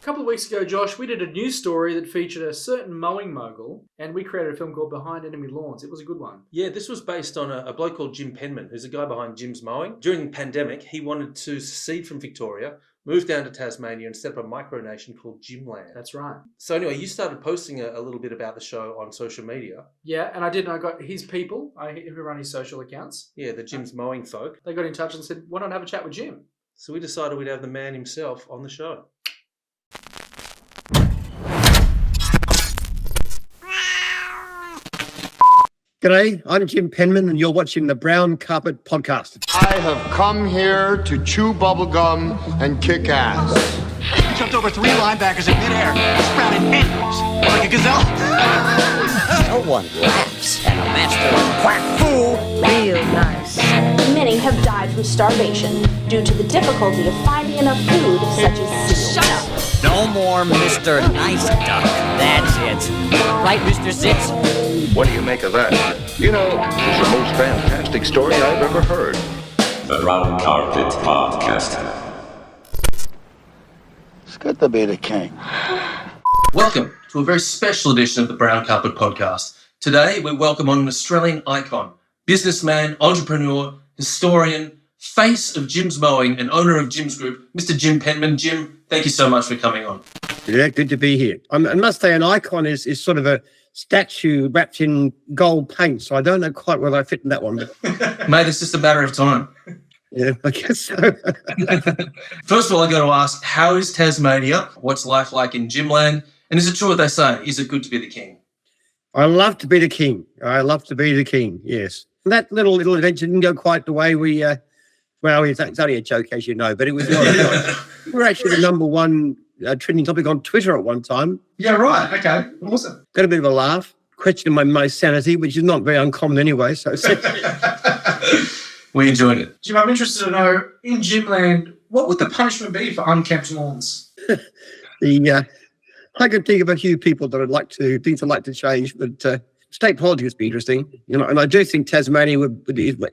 couple of weeks ago, Josh, we did a news story that featured a certain mowing mogul, and we created a film called Behind Enemy Lawns. It was a good one. Yeah, this was based on a bloke called Jim Penman, who's a guy behind Jim's Mowing. During the pandemic, he wanted to secede from Victoria, move down to Tasmania and set up a micronation called Jimland. That's right. So anyway, you started posting a little bit about the show on social media. Yeah, and I did, and I got his people, who run his social accounts. Yeah, the Jim's Mowing folk. They got in touch and said, why not have a chat with Jim? So we decided we'd have the man himself on the show. G'day, I'm Jim Penman and you're watching the Brown Carpet Podcast. I have come here to chew bubblegum and kick ass. He jumped over 3 linebackers in midair, sprouted endless, like a gazelle. No one laughs at a master of quack fool. Real nice. Many have died from starvation due to the difficulty of finding enough food, such as seals. Shut up! No more Mr. Nice Duck. That's it. Right, Mr. Sitz? What do you make of that? You know, it's the most fantastic story I've ever heard. The Brown Carpet Podcast. It's good to be the king. Welcome to a very special edition of the Brown Carpet Podcast. Today, we welcome on an Australian icon, businessman, entrepreneur, historian, face of Jim's Mowing and owner of Jim's Group, Mr. Jim Penman. Jim, thank you so much for coming on. Yeah, good to be here. I must say an icon is sort of a statue wrapped in gold paint, so I don't know quite whether I fit in that one. But... Mate, it's just a matter of time. Yeah, I guess so. First of all, I got to ask, how is Tasmania? What's life like in Jimland? And is it true what they say? Is it good to be the king? I love to be the king. I love to be the king, yes. And that little adventure didn't go quite the way we... well, it's only a joke, as you know, but it was... we were actually the number one trending topic on Twitter at one time. Yeah, right. Okay. Awesome. Got a bit of a laugh. Questioning my sanity, which is not very uncommon anyway. So we enjoyed it. Jim, I'm interested to know, in Jimland, what would the punishment be for unkempt lawns? I could think of a few people that things I'd like to change, but state politics would be interesting. You know, and I do think Tasmania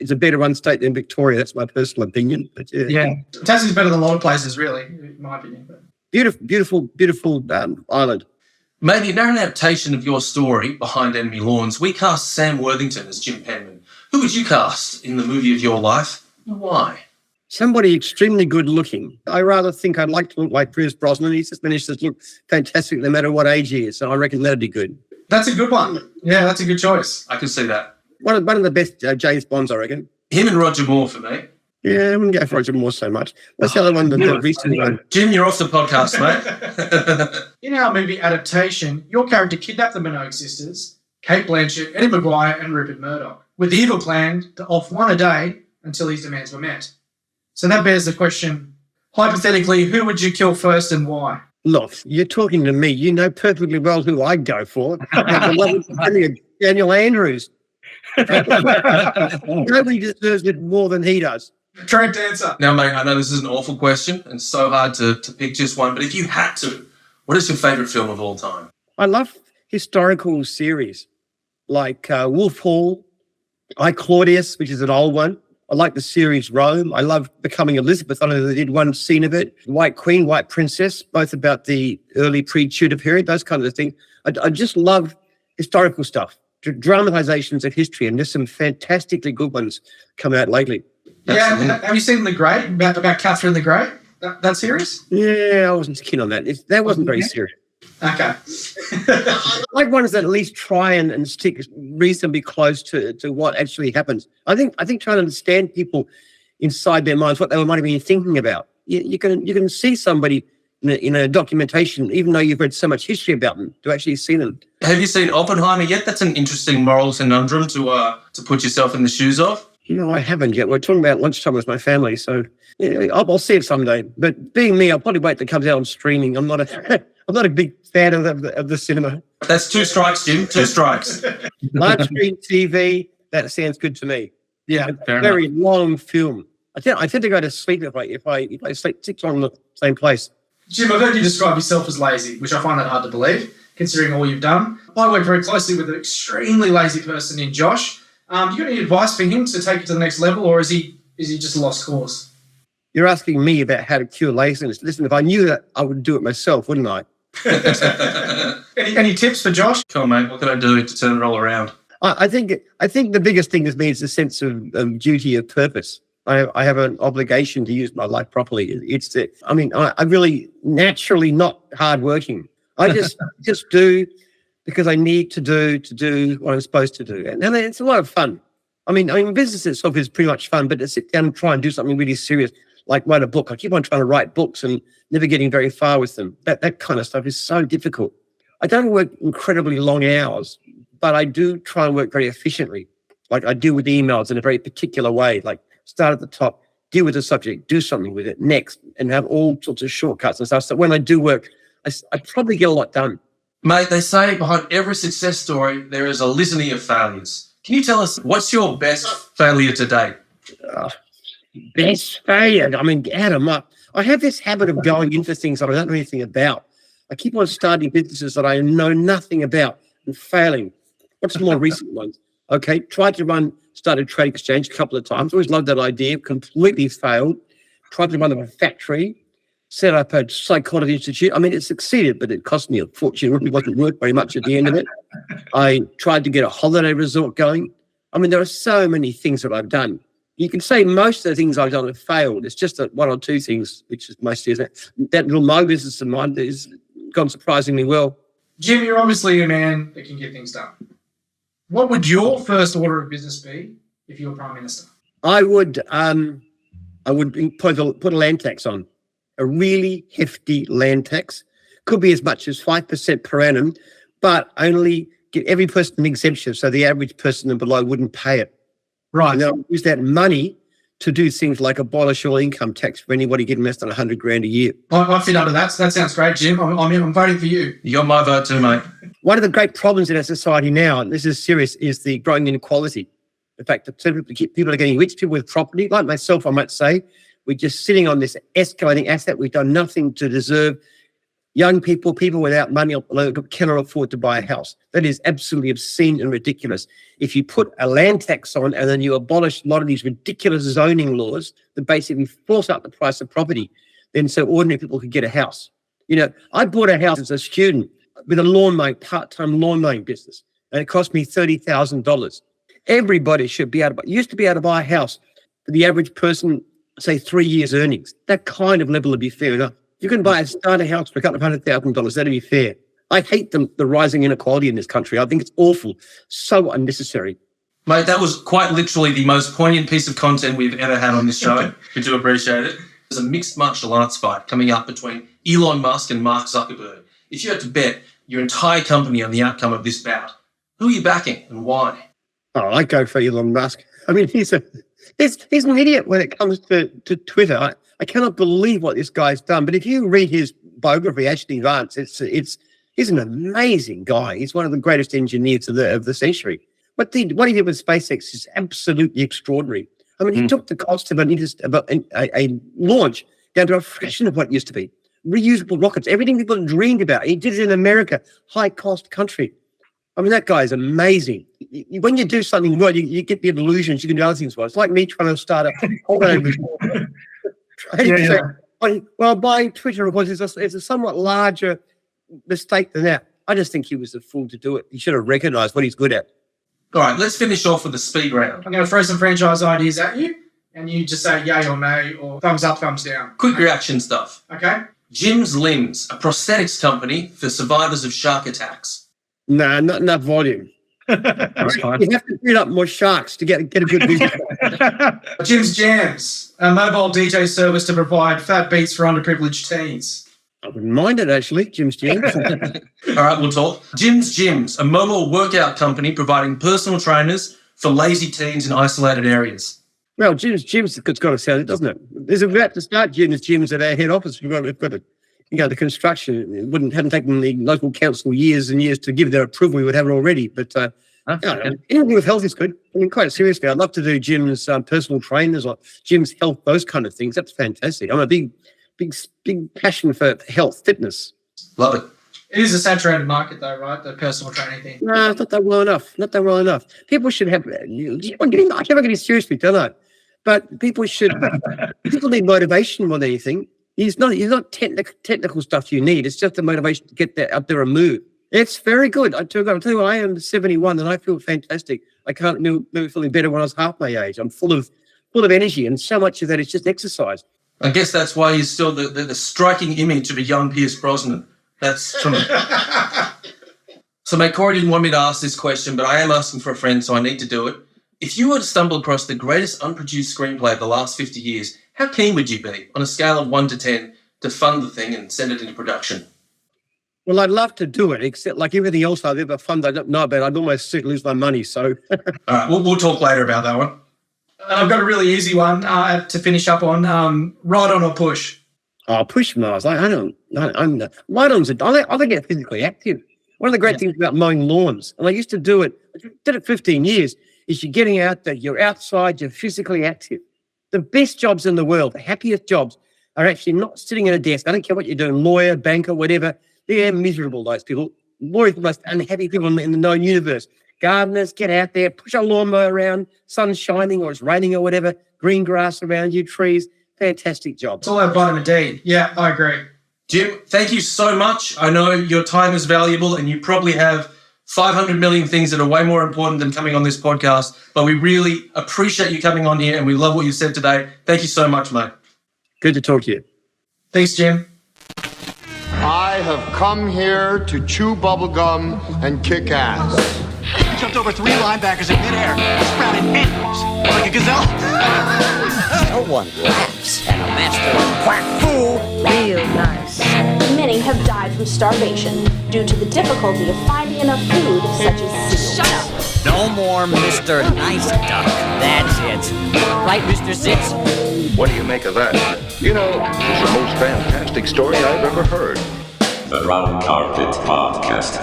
is a better run state than Victoria. That's my personal opinion. But yeah. Tasmania's better than a lot of places, really, in my opinion. But... Beautiful island. Maybe in an adaptation of your story, Behind Enemy Lawns, we cast Sam Worthington as Jim Penman. Who would you cast in the movie of your life and why? Somebody extremely good looking. I rather think I'd like to look like Pierce Brosnan. He's just managed to look fantastic no matter what age he is, so I reckon that'd be good. That's a good one. Yeah, that's a good choice. I can see that. One of the best James Bonds, I reckon. Him and Roger Moore for me. Yeah, I wouldn't go for Roger Moore so much. That's the other one that recently won. Jim, you're off the podcast, mate. In our movie adaptation, your character kidnapped the Minogue sisters, Kate Blanchett, Eddie Maguire, and Rupert Murdoch, with the evil plan to off one a day until his demands were met. So that bears the question, hypothetically, who would you kill first and why? Look, you're talking to me. You know perfectly well who I'd go for. Daniel Andrews. Nobody deserves it more than he does. Correct answer. Now, mate, I know this is an awful question and it's so hard to pick just one, but if you had to, what is your favourite film of all time? I love historical series like Wolf Hall, I, Claudius, which is an old one. I like the series Rome. I love Becoming Elizabeth. I know they did one scene of it. White Queen, White Princess, both about the early pre-Tudor period, those kind of things. I just love historical stuff, dramatizations of history, and there's some fantastically good ones come out lately. Yeah, have you seen The Great, about Catherine the Great, that series? Yeah, I wasn't keen on that. That wasn't very serious. Okay. I like ones that at least try and stick reasonably close to what actually happens. I think trying to understand people inside their minds, what they might have been thinking about. You can see somebody in a documentation, even though you've read so much history about them, to actually see them. Have you seen Oppenheimer yet? That's an interesting moral conundrum to put yourself in the shoes of. No, I haven't yet. We're talking about lunchtime with my family, so yeah, I'll see it someday. But being me, I'll probably wait till it comes out on streaming. I'm not a big fan of the cinema. That's 2 strikes, Jim. 2 strikes. Large screen TV, that sounds good to me. Yeah, very long film. I tend to go to sleep if I sleep 6 on the same place. Jim, I've heard you describe yourself as lazy, which I find that hard to believe, considering all you've done. I work very closely with an extremely lazy person in Josh. You got any advice for him to take it to the next level, or is he just a lost cause? You're asking me about how to cure laziness. Listen, if I knew that, I would do it myself, wouldn't I? Any tips for Josh? Come on, mate. What can I do to turn it all around? I think the biggest thing with me is a sense of duty, of purpose. I have an obligation to use my life properly. I'm really naturally not hardworking. I just do because I need to do what I'm supposed to do. And it's a lot of fun. I mean, business itself is pretty much fun, but to sit down and try and do something really serious, like write a book. I keep on trying to write books and never getting very far with them. That kind of stuff is so difficult. I don't work incredibly long hours, but I do try and work very efficiently. Like I deal with emails in a very particular way, like start at the top, deal with the subject, do something with it next, and have all sorts of shortcuts and stuff. So when I do work, I probably get a lot done. Mate, they say behind every success story, there is a litany of failures. Can you tell us what's your best failure to date? Best failure? I mean, add them up. I have this habit of going into things that I don't know anything about. I keep on starting businesses that I know nothing about and failing. What's the more recent ones? Okay, tried to start a trade exchange a couple of times. Always loved that idea. Completely failed. Tried to run a factory. Set up a psychology institute. I mean, it succeeded, but it cost me a fortune. It really wasn't worth very much at the end of it. I tried to get a holiday resort going. I mean, there are so many things that I've done. You can say most of the things I've done have failed. It's just that one or two things, which is mostly that little mo business of mine has gone surprisingly well. Jim, you're obviously a man that can get things done. What would your first order of business be if you were Prime Minister? I would put a land tax on. A really hefty land tax. Could be as much as 5% per annum, but only give every person an exemption so the average person and below wouldn't pay it. Right. And they'll use that money to do things like abolish all income tax for anybody getting less than $100,000 a year. I fit under that. So that sounds great, Jim. I'm voting for you. You got my vote too, mate. One of the great problems in our society now, and this is serious, is the growing inequality. The fact that people are getting rich, people with property, like myself, I might say, we're just sitting on this escalating asset. We've done nothing to deserve. Young people without money cannot afford to buy a house. That is absolutely obscene and ridiculous. If you put a land tax on and then you abolish a lot of these ridiculous zoning laws that basically force up the price of property, then so ordinary people could get a house. You know, I bought a house as a student with a part-time lawn mowing business, and it cost me $30,000. Everybody should be able to buy a house for the average person, say 3 years earnings. That kind of level would be fair enough. You can buy a starter house for a couple of $100,000. That'd be fair. I hate the rising inequality in this country. I think it's awful, so unnecessary. Mate, that was quite literally the most poignant piece of content we've ever had on this show. We do appreciate it. There's a mixed martial arts fight coming up between Elon Musk and Mark Zuckerberg. If you had to bet your entire company on the outcome of this bout, who are you backing and why? Oh, I go for Elon Musk. I mean, he's an idiot when it comes to Twitter. I cannot believe what this guy's done. But if you read his biography, Ashley Vance, he's an amazing guy. He's one of the greatest engineers of the century. What he did with SpaceX is absolutely extraordinary. I mean, he took the cost of a launch down to a fraction of what it used to be. Reusable rockets, everything people dreamed about. He did it in America, high-cost country. I mean, that guy is amazing. When you do something well, you get the illusions you can do other things well. It's like me trying to start a Well, buying Twitter it's a somewhat larger mistake than that. I just think he was a fool to do it. He should have recognised what he's good at. All right, let's finish off with the speed round. I'm going to throw some franchise ideas at you, and you just say yay or nay, or thumbs up, thumbs down. Quick reaction stuff. Okay. Jim's Limbs, a prosthetics company for survivors of shark attacks. Nah, not enough volume. That's fine. You have to breed up more sharks to get a good business. Jim's Jams, a mobile DJ service to provide fat beats for underprivileged teens. I wouldn't mind it, actually, Jim's Jams. All right, we'll talk. Jim's Gyms, a mobile workout company providing personal trainers for lazy teens in isolated areas. Well, Jim's it's got to sound it, doesn't it? There's about to start Jim's Gyms at our head office. We've got the construction. It hadn't taken the local council years and years to give their approval. We would have it already. But anything with health is good. I mean, quite seriously, I'd love to do Jim's personal trainers or Jim's health, those kind of things. That's fantastic. I'm a big passion for health, fitness. Love it. It is a saturated market, though, right? The personal training thing. No, not that well enough. Not that well enough. People should have. I never get it seriously, don't I? But people need motivation more than anything. It's not technical stuff you need. It's just the motivation to get there, up there and move. It's very good. I'll tell you what, I am 71 and I feel fantastic. I can't remember feeling better when I was half my age. I'm full of energy, and so much of that is just exercise. I guess that's why he's still the striking image of a young Pierce Brosnan. That's from. So, mate, Corey didn't want me to ask this question, but I am asking for a friend, so I need to do it. If you were to stumble across the greatest unproduced screenplay of the last 50 years, how keen would you be, on a scale of 1 to 10, to fund the thing and send it into production? Well, I'd love to do it, except like everything else I've ever funded, I don't know about. I'd almost certainly lose my money. So, all right, we'll talk later about that one. I've got a really easy one to finish up on. Ride on or push? Oh, push, Mars. I think I get physically active. One of the great things about mowing lawns, and I used to do it, I did it 15 years, is you're getting out there, you're outside, you're physically active. The best jobs in the world, the happiest jobs, are actually not sitting at a desk. I don't care what you're doing, lawyer, banker, whatever. They're miserable, those people. Lawyers are the most unhappy people in the known universe. Gardeners, get out there, push a lawnmower around, sun's shining or it's raining or whatever, green grass around you, trees. Fantastic job. It's all about vitamin D. Yeah, I agree. Jim, thank you so much. I know your time is valuable and you probably have 500 million things that are way more important than coming on this podcast, but we really appreciate you coming on here and we love what you said today. Thank you so much, mate. Good to talk to you. Thanks, Jim. I have come here to chew bubblegum and kick ass. He jumped over 3 linebackers in midair, sprouted antlers like a gazelle. No one laughs at a master of quack fool. Real nice. Many have died from starvation due to the difficulty of finding enough food, such as seal. Shut up! No more Mr. Nice Duck. That's it. Right, Mr. Sitz? What do you make of that? You know, it's the most fantastic story I've ever heard. The Brown Carpet Podcast.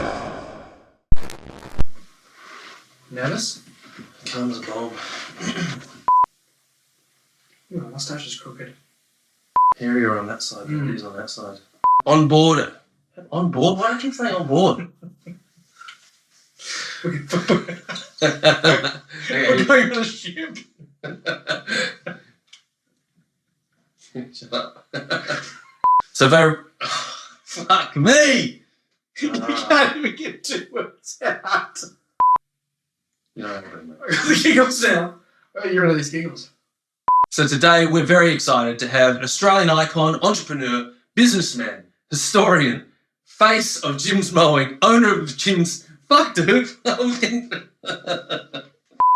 Nervous? Calm as a bomb. My mustache is crooked. Hairier on that side than it is on that side. On board. On board? Why do I keep saying on board? We're going on a ship. Shut up. So very... Fuck me! You can't even get 2 words out. You know what I mean. I got the giggles now. Oh, you're one of these giggles. So today we're very excited to have an Australian icon, entrepreneur, businessman, historian, face of Jim's Mowing, owner of Jim's... Fuck, dude.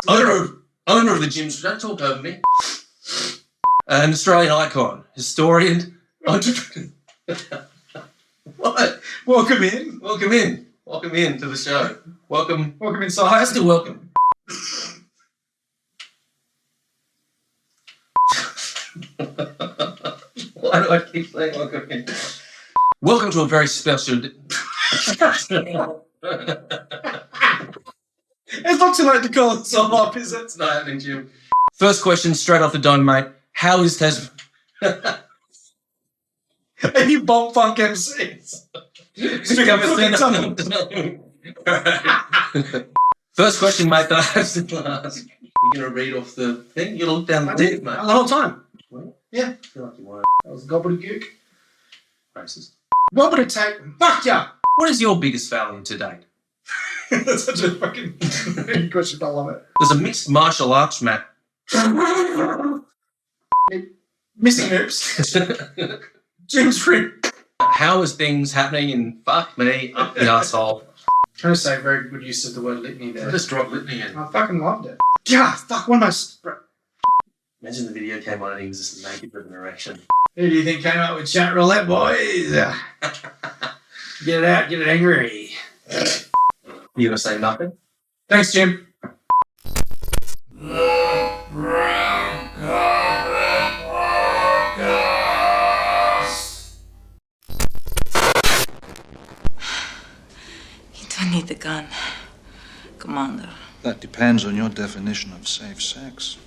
owner of the Jim's... Don't talk over me. An Australian icon, historian, entrepreneur... What? Welcome in. Welcome in. Welcome in to the show. Welcome. Welcome inside. Still welcome. Why do I keep saying welcome in? Welcome to a very special... It's not too late to call it some up, is it? It's not happening, Jim. First question, straight off the dome, mate. How is Tasmania? Any bomb funk MCs? First question, mate, that I have to ask. You going to read off the thing? You look down the deck, mate. The whole time. What? Yeah. I feel like you won't. That was gobbledygook. Racist. What would it take? Fuck ya! What is your biggest failure to date? That's such a fucking question. I love it. There's a mixed martial arts match. Missing hoops. Jim's rib. How is things happening in fuck me up the arsehole? Trying to say very good use of the word litany there. I just dropped litany in. I fucking loved it. Yeah, fuck, one of my... Imagine the video came on and he was just naked with an erection. Who do you think came up with chat roulette, boys? Get it out, get it angry. You gonna say nothing? Thanks, Jim. You don't need the gun, Commander. That depends on your definition of safe sex.